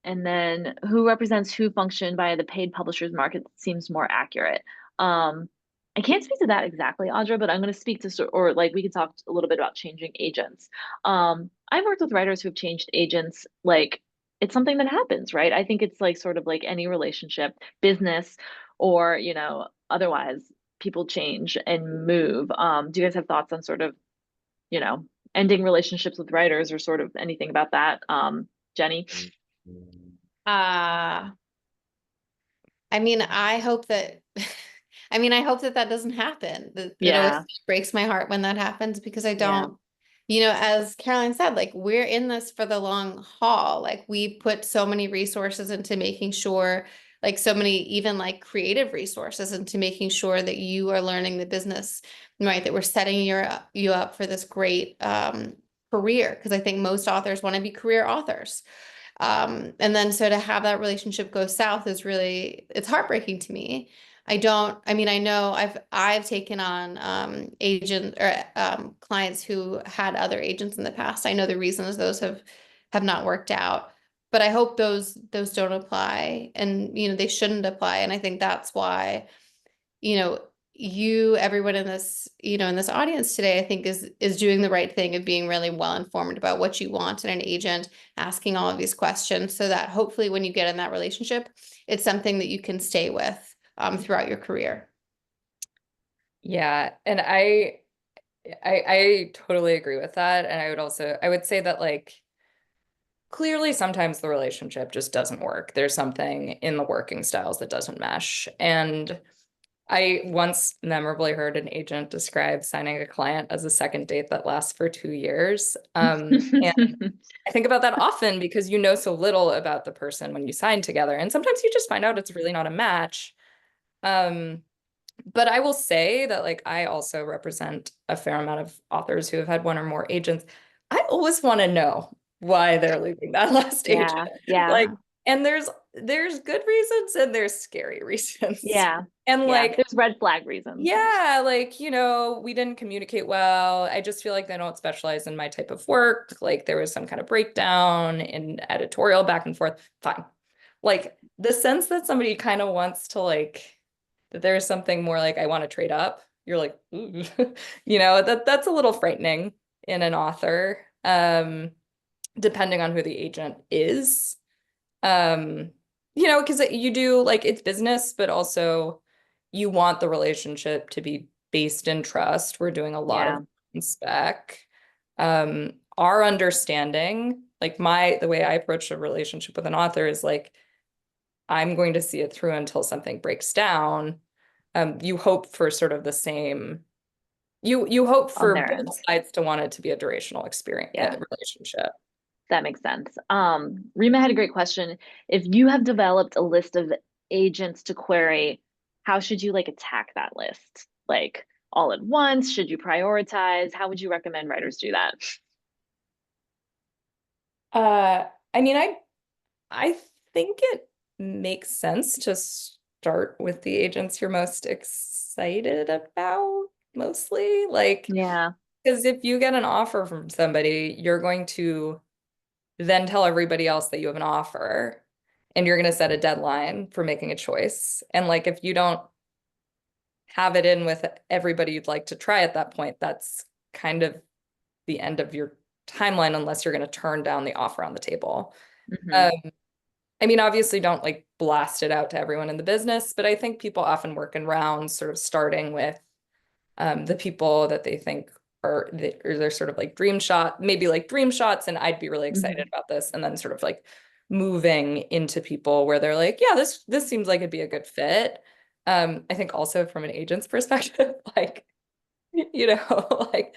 and then who represents who function via the paid publishers market seems more accurate. I can't speak to that exactly, Audra, but I'm going to speak to, or like we can talk a little bit about changing agents. I've worked with writers who've changed agents. Like it's something that happens, right? I think it's like sort of like any relationship, business, or otherwise, people change and move. Do you guys have thoughts on sort of, ending relationships with writers or sort of anything about that? Jenny? I mean, I hope that I hope that that doesn't happen. That it Yeah. always breaks my heart when that happens because I Yeah. don't, as Caroline said, like we're in this for the long haul. Like we put so many resources into making sure, like so many even like creative resources into making sure that you are learning the business, right? That we're setting you up for this great career. Because I think most authors want to be career authors. And then so to have that relationship go south is really, it's heartbreaking to me. I know I've taken on agent or clients who had other agents in the past. I know the reasons those have not worked out, but I hope those don't apply, and they shouldn't apply. And I think that's why everyone in this in this audience today, I think is doing the right thing of being really well informed about what you want in an agent, asking all of these questions so that hopefully when you get in that relationship, it's something that you can stay with throughout your career. Yeah, and I totally agree with that. And I would say that like clearly sometimes the relationship just doesn't work. There's something in the working styles that doesn't mesh. And I once memorably heard an agent describe signing a client as a second date that lasts for 2 years. And I think about that often because you know so little about the person when you sign together. And sometimes you just find out it's really not a match. But I will say that like I also represent a fair amount of authors who have had one or more agents. I always want to know why they're leaving that last agent. Yeah. Like, and there's good reasons and there's scary reasons. Yeah. And like there's red flag reasons. Yeah, like, we didn't communicate well. I just feel like they don't specialize in my type of work. Like there was some kind of breakdown in editorial back and forth. Fine. Like the sense that somebody kind of wants to like that there's something more like I want to trade up. You're like, ooh. That's a little frightening in an author, depending on who the agent is. Because you do like it's business, but also you want the relationship to be based in trust. We're doing a lot of spec. Our understanding, like the way I approach a relationship with an author is like, I'm going to see it through until something breaks down. You hope for sort of the same, you hope for both sides to want it to be a durational experience, relationship. That makes sense. Rima had a great question. If you have developed a list of agents to query, how should you like attack that list? Like all at once? Should you prioritize? How would you recommend writers do that? I think it makes sense to start with the agents you're most excited about, mostly. Like, because if you get an offer from somebody, you're going to then tell everybody else that you have an offer, and you're going to set a deadline for making a choice. And like, if you don't have it in with everybody you'd like to try at that point, that's kind of the end of your timeline, unless you're going to turn down the offer on the table. Obviously don't like blast it out to everyone in the business, but I think people often work in rounds, sort of starting with the people that they think or they're sort of like dream shots, and I'd be really excited about this, and then sort of like moving into people where they're like, yeah, this seems like it'd be a good fit. I think also from an agent's perspective, like, like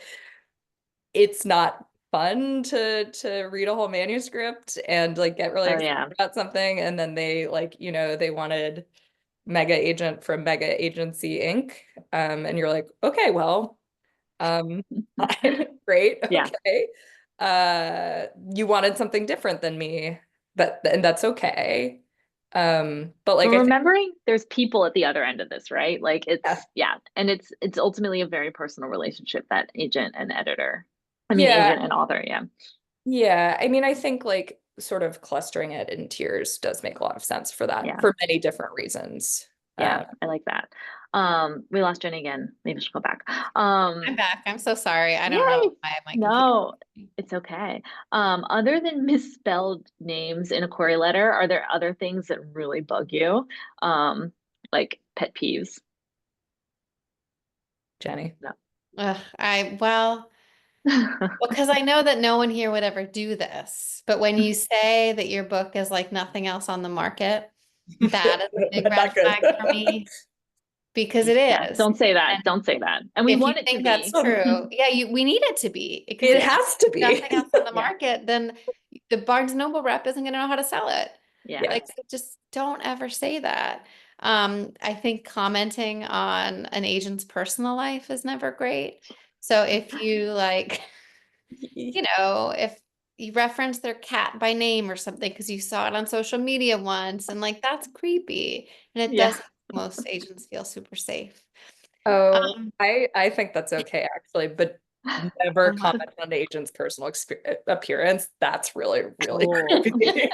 it's not fun to read a whole manuscript and like get really Oh excited yeah. about something, and then they like, they wanted mega agent from Mega Agency Inc. And you're like, okay, well, fine, great, Yeah. okay. You wanted something different than me, and that's okay. But like But I think, remembering there's people at the other end of this, right? Like yeah, yeah, and it's ultimately a very personal relationship, that agent and editor. I mean, yeah, agent and author, yeah. yeah. I mean, I think like sort of clustering it in tiers does make a lot of sense for that Yeah. for many different reasons. Yeah, I like that. We lost Jenny again. Maybe she'll go back. I'm back. I'm so sorry. I don't know Yay! why my computer. No, it's okay. Other than misspelled names in a query letter, are there other things that really bug you? Like pet peeves? Jenny. No. Well, because I know that no one here would ever do this, but when you say that your book is like nothing else on the market, that is a big red Not good. flag for me because it Yeah, is. don't say that. And Don't say that. And we if you want it to think that's be. true, yeah, we need it to be because It if has to be. nothing else on the Yeah. market, then the Barnes Noble rep isn't going to know how to sell it. Yeah. Yeah. Like, so just don't ever say that. I think commenting on an agent's personal life is never great. So if you like, if you reference their cat by name or something because you saw it on social media once, and like that's creepy, and it Yeah. doesn't make most agents feel super safe. Oh, Um, I think that's okay actually, but never Um, comment on the agent's personal appearance. That's really, really Oh. creepy.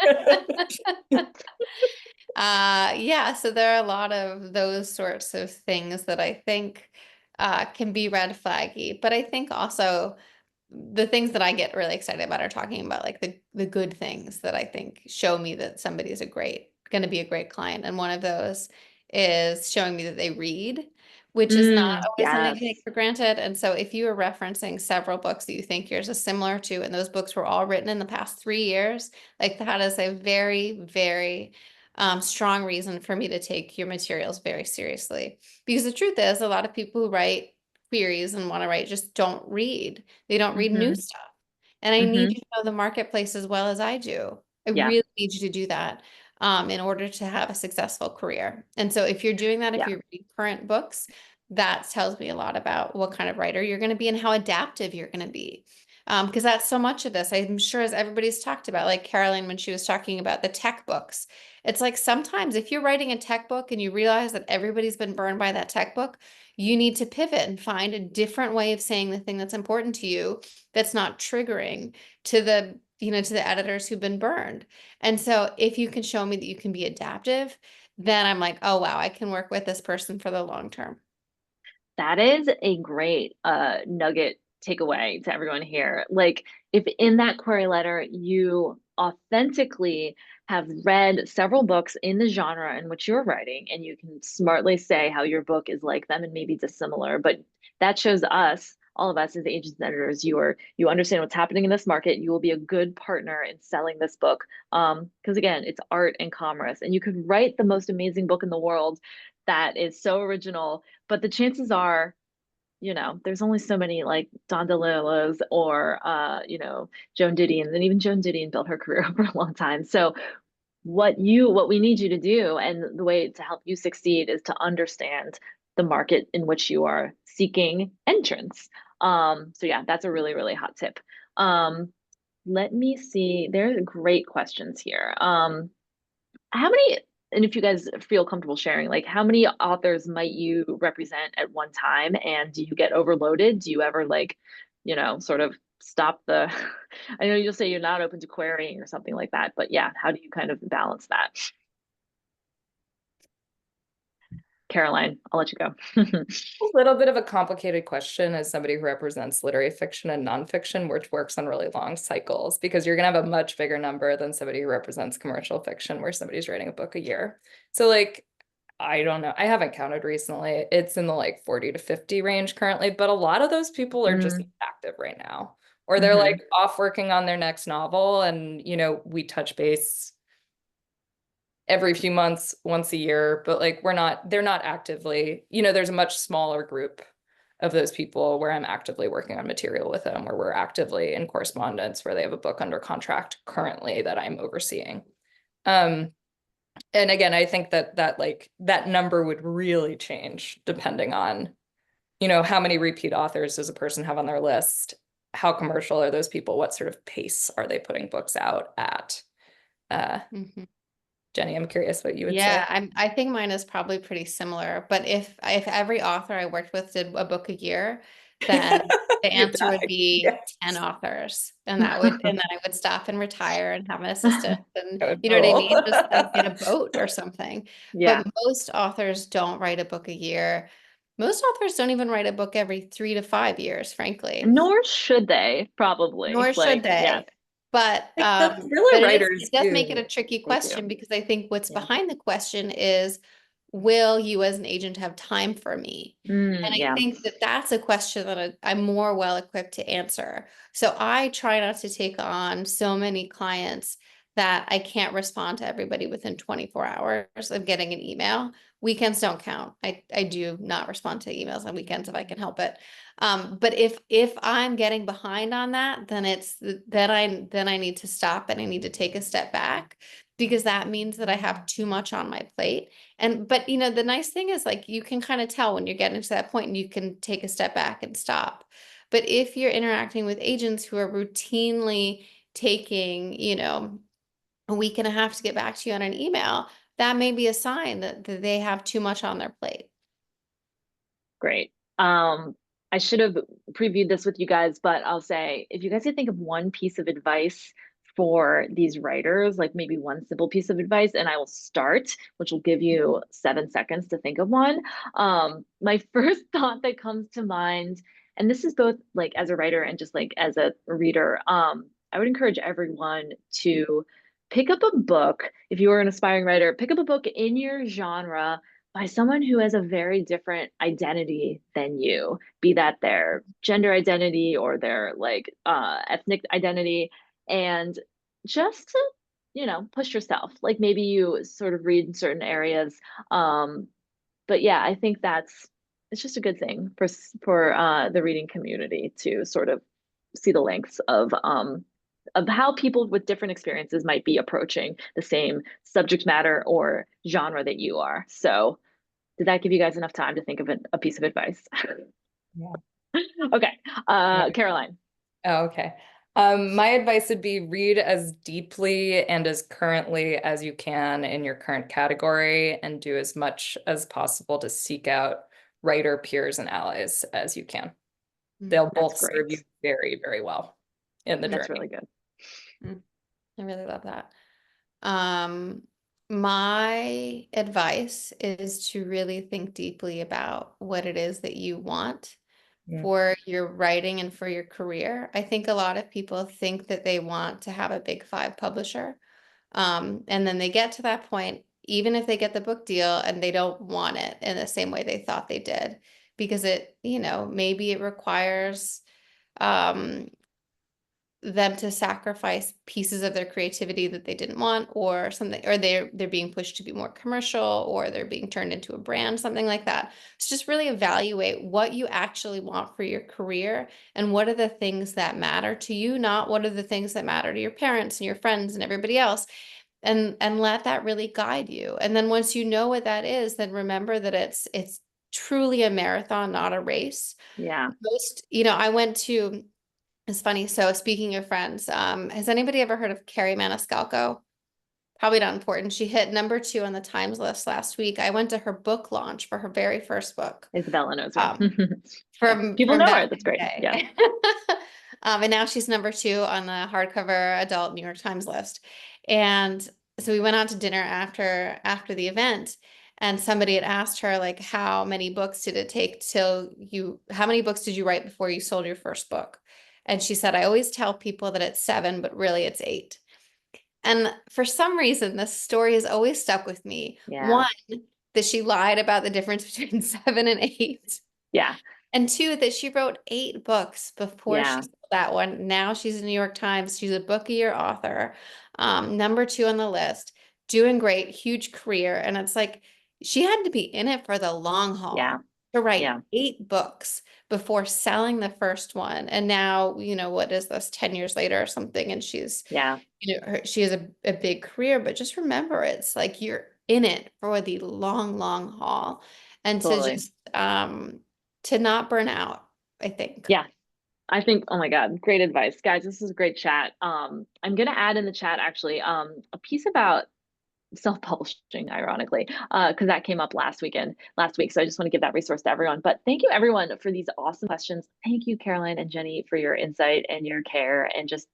yeah, so there are a lot of those sorts of things that I think can be red flaggy, but I think also the things that I get really excited about are talking about like the good things that I think show me that somebody is going to be a great client. And one of those is showing me that they read, which is not always something to Yes. take for granted. And so if you are referencing several books that you think yours is similar to, and those books were all written in the past 3 years, like that is a very, very strong reason for me to take your materials very seriously. Because the truth is, a lot of people who write queries and want to write just don't read. They don't read new Mm-hmm. stuff. And I need Mm-hmm. you to know the marketplace as well as I do. I Yeah. really need you to do that in order to have a successful career. And so if you're doing that, if Yeah. you're reading current books, that tells me a lot about what kind of writer you're going to be and how adaptive you're going to be. Because that's so much of this, I'm sure, as everybody's talked about, like Caroline, when she was talking about the tech books, it's like sometimes if you're writing a tech book and you realize that everybody's been burned by that tech book, you need to pivot and find a different way of saying the thing that's important to you that's not triggering to the editors who've been burned. And so if you can show me that you can be adaptive, then I'm like, oh wow, I can work with this person for the long term. That is a great nugget takeaway to everyone here. Like, if in that query letter you authentically have read several books in the genre in which you're writing, and you can smartly say how your book is like them and maybe dissimilar, but that shows us, all of us as agents and editors, you understand what's happening in this market. You will be a good partner in selling this book. Because again, it's art and commerce, and you could write the most amazing book in the world that is so original, but the chances are, there's only so many like Don DeLillo's or Joan Didion, and even Joan Didion built her career over a long time. So what we need you to do, and the way to help you succeed, is to understand the market in which you are seeking entrance. So yeah, that's a really, really hot tip. Let me see. There's great questions here. How many, and if you guys feel comfortable sharing, like how many authors might you represent at one time? And do you get overloaded? Do you ever like, sort of stop the, I know you'll say you're not open to querying or something like that, but yeah, how do you kind of balance that? Caroline, I'll let you go. A little bit of a complicated question as somebody who represents literary fiction and nonfiction, which works on really long cycles, because you're going to have a much bigger number than somebody who represents commercial fiction, where somebody's writing a book a year. So like, I don't know. I haven't counted recently. It's in the like 40 to 50 range currently, but a lot of those people are just Mm, active right now, or they're mhm. like off working on their next novel. And, we touch base every few months, once a year, but like they're not actively, there's a much smaller group of those people where I'm actively working on material with them, where we're actively in correspondence, where they have a book under contract currently that I'm overseeing. And again, I think that number would really change depending on, how many repeat authors does a person have on their list? How commercial are those people? What sort of pace are they putting books out at? Jenny, I'm curious what you would say. I think mine is probably pretty similar, but if every author I worked with did a book a year, then the answer would be 10 authors, and then I would stop and retire and have an assistant, and you know what I mean? Just like get a boat or something. Yeah. But most authors don't write a book a year. Most authors don't even write a book every 3 to 5 years, frankly. Nor should they, probably. Nor should they. Yeah. But thriller writers it does make it a tricky question, because I think what's behind the question is, will you as an agent have time for me? And I think that that's a question that I'm more well equipped to answer. So I try not to take on so many clients that I can't respond to everybody within 24 hours of getting an email. Weekends don't count. I do not respond to emails on weekends if I can help it. But if I'm getting behind on that, then I need to stop and I need to take a step back, because that means that I have too much on my plate. But the nice thing is, like, you can kind of tell when you're getting to that point and you can take a step back and stop. But if you're interacting with agents who are routinely taking, a week and a half to get back to you on an email, that may be a sign that they have too much on their plate. Great. I should have previewed this with you guys, but I'll say, if you guys could think of one piece of advice for these writers, like maybe one simple piece of advice, and I will start, which will give you 7 seconds to think of one. My first thought that comes to mind, and this is both like as a writer and just like as a reader, I would encourage everyone to pick up a book. If you are an aspiring writer, pick up a book in your genre by someone who has a very different identity than you, be that their gender identity or their ethnic identity, and just to push yourself. Like, maybe you sort of read in certain areas, but yeah, I think it's just a good thing for the reading community to sort of see the lengths of how people with different experiences might be approaching the same subject matter or genre that you are. So did that give you guys enough time to think of a piece of advice? Yeah. Okay. Caroline. Oh, okay. My advice would be, read as deeply and as currently as you can in your current category, and do as much as possible to seek out writer peers and allies as you can. They'll both serve you very, very well in the journey. That's really good. I really love that. My advice is to really think deeply about what it is that you want for your writing and for your career. I think a lot of people think that they want to have a big 5 publisher. And then they get to that point, even if they get the book deal, and they don't want it in the same way they thought they did, because maybe it requires them to sacrifice pieces of their creativity that they didn't want, or something, or they're being pushed to be more commercial, or they're being turned into a brand, something like that. So just really evaluate what you actually want for your career, and what are the things that matter to you, not what are the things that matter to your parents and your friends and everybody else, and let that really guide you. And then once you know what that is, then remember that it's truly a marathon, not a race. Yeah. I went to, it's funny. So speaking of friends, has anybody ever heard of Carrie Maniscalco? Probably not important. She hit number 2 on the Times list last week. I went to her book launch for her very first book. Isabella knows her. People know her. That's great. Yeah. And now she's number 2 on the hardcover adult New York Times list. And so we went out to dinner after the event, and somebody had asked her, like, how many books did it take how many books did you write before you sold your first book? And she said, I always tell people that it's 7, but really it's 8. And for some reason, this story has always stuck with me. Yeah. 1, that she lied about the difference between 7 and 8. Yeah. And 2, that she wrote 8 books before she sold that one. Now she's a New York Times. She's a book-a-year author, number 2 on the list. doing great, huge career. And it's like, she had to be in it for the long haul Yeah. to write Yeah. 8 books before selling the first one. And now, you know, what is this, 10 years later or something? And she's, Yeah. you know, she has a big career, but just remember, it's like you're in it for the long, long haul, and Totally. to just to not burn out, I think. Yeah. I think, oh my God, great advice. Guys, this is a great chat. I'm gonna add in the chat actually a piece about self-publishing, ironically, because that came up last week. So I just want to give that resource to everyone. But thank you everyone for these awesome questions. Thank you, Caroline and Jenny, for your insight and your care and just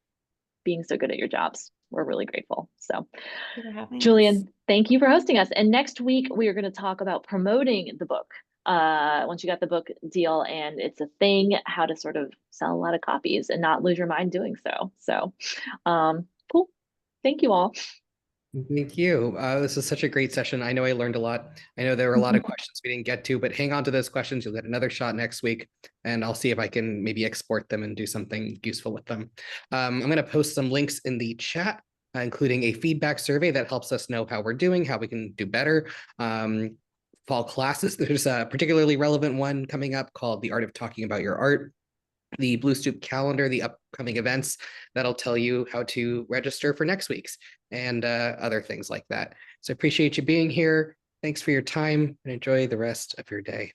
being so good at your jobs. We're really grateful. So Thank you for having us. Julian, thank you for hosting us. And next week we are going to talk about promoting the book. Once you got the book deal and it's a thing, how to sort of sell a lot of copies and not lose your mind doing so. So cool. Thank you all. Thank you. This is such a great session. I know I learned a lot. I know there were a lot of questions we didn't get to, but hang on to those questions. You'll get another shot next week, and I'll see if I can maybe export them and do something useful with them. I'm going to post some links in the chat, including a feedback survey that helps us know how we're doing, how we can do better. Fall classes, there's a particularly relevant one coming up called The Art of Talking About Your Art. The Blue Stoop calendar, the upcoming events, that'll tell you how to register for next week's, and other things like that. So I appreciate you being here. Thanks for your time, and enjoy the rest of your day.